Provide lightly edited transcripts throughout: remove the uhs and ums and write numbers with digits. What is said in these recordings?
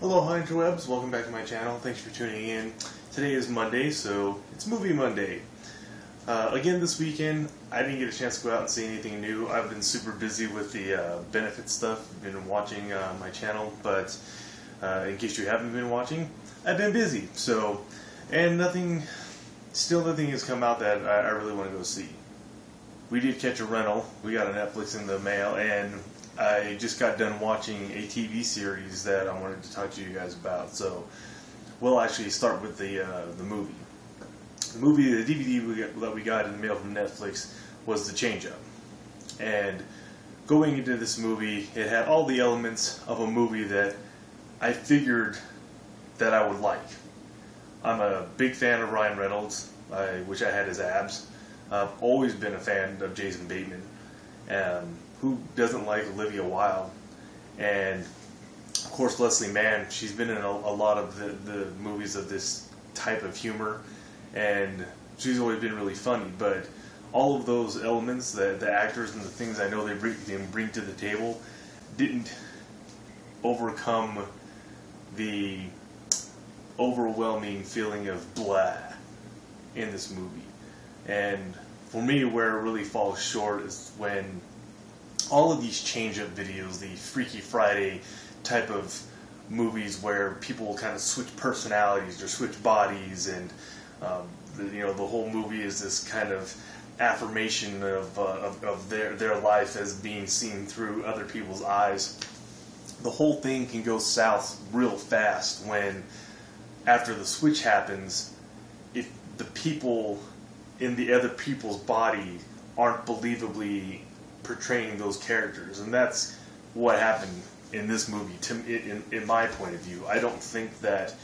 Aloha interwebs, welcome back to my channel. Thanks for tuning in. Today is Monday, so it's Movie Monday. Again this weekend, I didn't get a chance to go out and see anything new. I've been super busy with the benefit stuff. I've been watching my channel, but in case you haven't been watching, I've been busy. So, and still nothing has come out that I really want to go see. We did catch a rental. We got a Netflix in the mail, and I just got done watching a TV series that I wanted to talk to you guys about. So we'll actually start with the movie. The DVD that we got in the mail from Netflix was The Change Up. And going into this movie, it had all the elements of a movie that I figured that I would like. I'm a big fan of Ryan Reynolds. I wish I had his abs. I've always been a fan of Jason Bateman. Who doesn't like Olivia Wilde? And of course Leslie Mann. She's been in a lot of the movies of this type of humor, and she's always been really funny. But all of those elements, the actors and the things I know they bring to the table, didn't overcome the overwhelming feeling of blah in this movie. And for me, where it really falls short is when all of these change-up videos, the Freaky Friday type of movies where people kind of switch personalities or switch bodies, and the whole movie is this kind of affirmation of their life as being seen through other people's eyes. The whole thing can go south real fast when, after the switch happens, if the people in the other people's body aren't believably portraying those characters. And that's what happened in this movie, in my point of view. I don't think that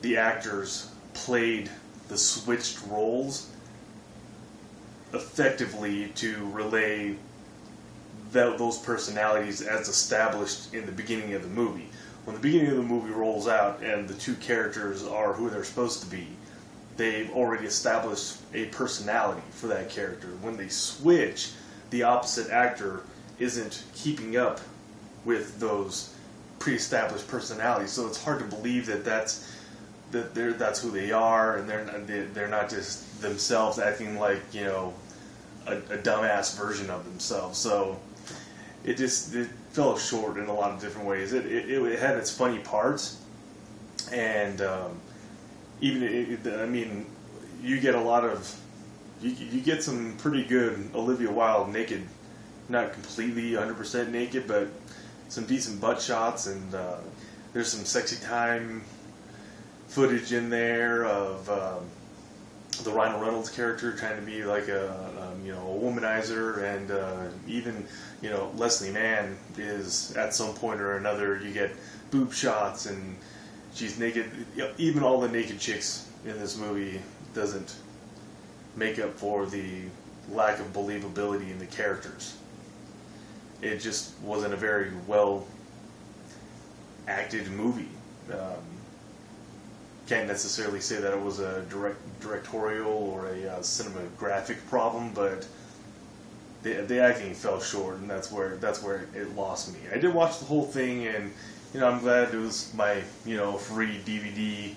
the actors played the switched roles effectively to relay those personalities as established in the beginning of the movie. When the beginning of the movie rolls out and the two characters are who they're supposed to be, they've already established a personality for that character. When they switch, the opposite actor isn't keeping up with those pre-established personalities, so it's hard to believe that that's who they are, and they're not just themselves acting like a dumbass version of themselves. So it fell short in a lot of different ways. It had its funny parts, and you get a lot of. You get some pretty good Olivia Wilde naked, not completely 100% naked, but some decent butt shots, and there's some sexy time footage in there of the Ryan Reynolds character trying to be like a womanizer, and even Leslie Mann is at some point or another. You get boob shots, and she's naked. Even all the naked chicks in this movie doesn't make up for the lack of believability in the characters. It just wasn't a very well acted movie. Can't necessarily say that it was a directorial or a cinematographic problem, but the acting fell short, and that's where it lost me. I did watch the whole thing, and I'm glad it was my free DVD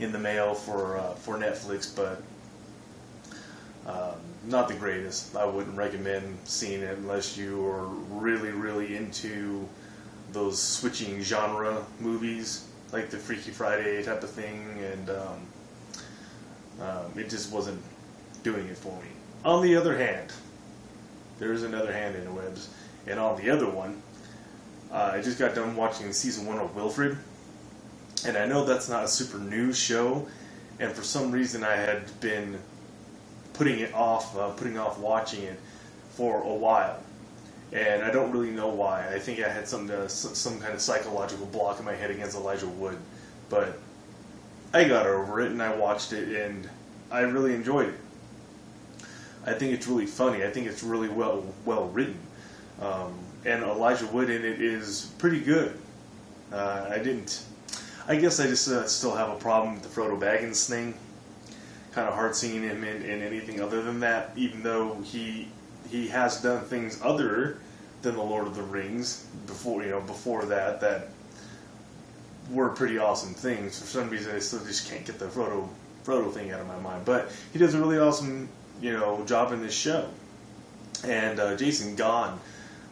in the mail for Netflix, but not the greatest. I wouldn't recommend seeing it unless you are really, really into those switching genre movies, like the Freaky Friday type of thing, and it just wasn't doing it for me. On the other hand, there is another hand in the webs, and on the other one, I just got done watching season 1 of Wilfred, and I know that's not a super new show, and for some reason I had been putting off watching it for a while, and I don't really know why. I think I had some kind of psychological block in my head against Elijah Wood, but I got over it and I watched it, and I really enjoyed it. I think it's really funny. I think it's really well written, and Elijah Wood in it is pretty good. I guess I just still have a problem with the Frodo Baggins thing. Kind of hard seeing him in anything other than that, even though he has done things other than the Lord of the Rings before that were pretty awesome things. For some reason, I still just can't get the Frodo thing out of my mind. But he does a really awesome, job in this show. And Jason Gann,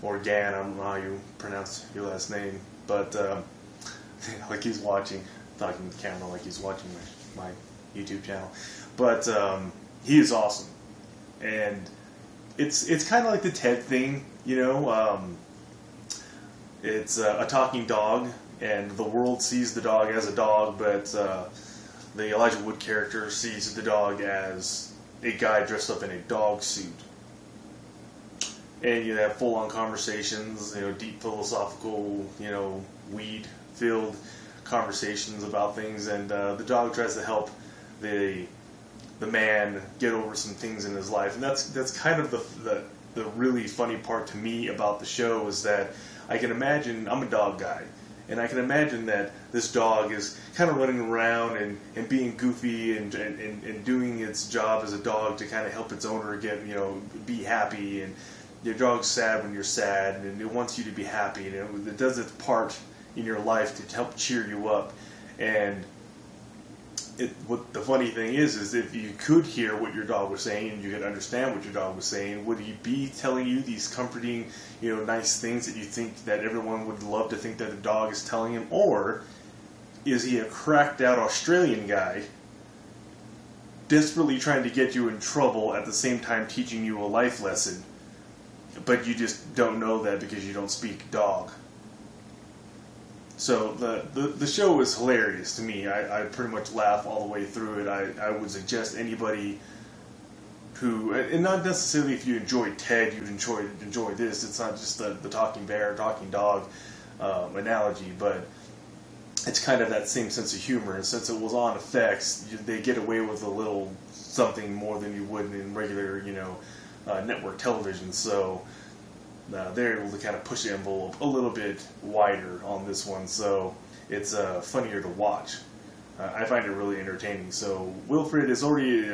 or Gann, I don't know how you pronounce your last name, but like he's watching, talking to the camera like he's watching my YouTube channel. But he is awesome, and it's kind of like the Ted thing, It's a talking dog, and the world sees the dog as a dog, but the Elijah Wood character sees the dog as a guy dressed up in a dog suit. And you have full-on conversations, deep philosophical, weed-filled conversations about things, and the dog tries to help the man get over some things in his life, and that's kind of the really funny part to me about the show, is that I can imagine, I'm a dog guy, and I can imagine that this dog is kind of running around and being goofy and doing its job as a dog to kind of help its owner get, be happy, and your dog's sad when you're sad, and it wants you to be happy, and it does its part in your life to help cheer you up. And what the funny thing is if you could hear what your dog was saying and you could understand what your dog was saying, would he be telling you these comforting, nice things that you think that everyone would love to think that the dog is telling him? Or is he a cracked out Australian guy desperately trying to get you in trouble at the same time teaching you a life lesson, but you just don't know that because you don't speak dog? So the show is hilarious to me. I pretty much laugh all the way through it. I would suggest anybody who, and not necessarily if you enjoyed Ted, you'd enjoy this. It's not just the talking bear, talking dog analogy, but it's kind of that same sense of humor. And since it was on FX, they get away with a little something more than you would in regular, network television. So they're able to kind of push the envelope a little bit wider on this one, so it's funnier to watch. I find it really entertaining. So Wilfred is already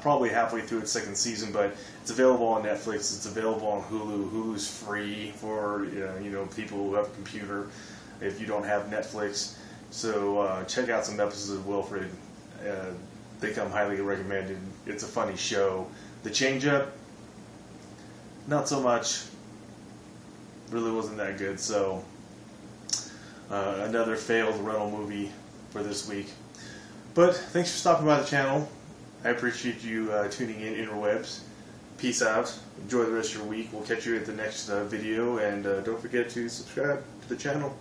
probably halfway through its second season, but it's available on Netflix. It's available on Hulu. Hulu's free for people who have a computer if you don't have Netflix. So check out some episodes of Wilfred. They come highly recommended. It's a funny show. The Change Up, not so much. Really wasn't that good. So another failed rental movie for this week. But thanks for stopping by the channel. I appreciate you tuning in, interwebs. Peace out. Enjoy the rest of your week. We'll catch you at the next video, and don't forget to subscribe to the channel.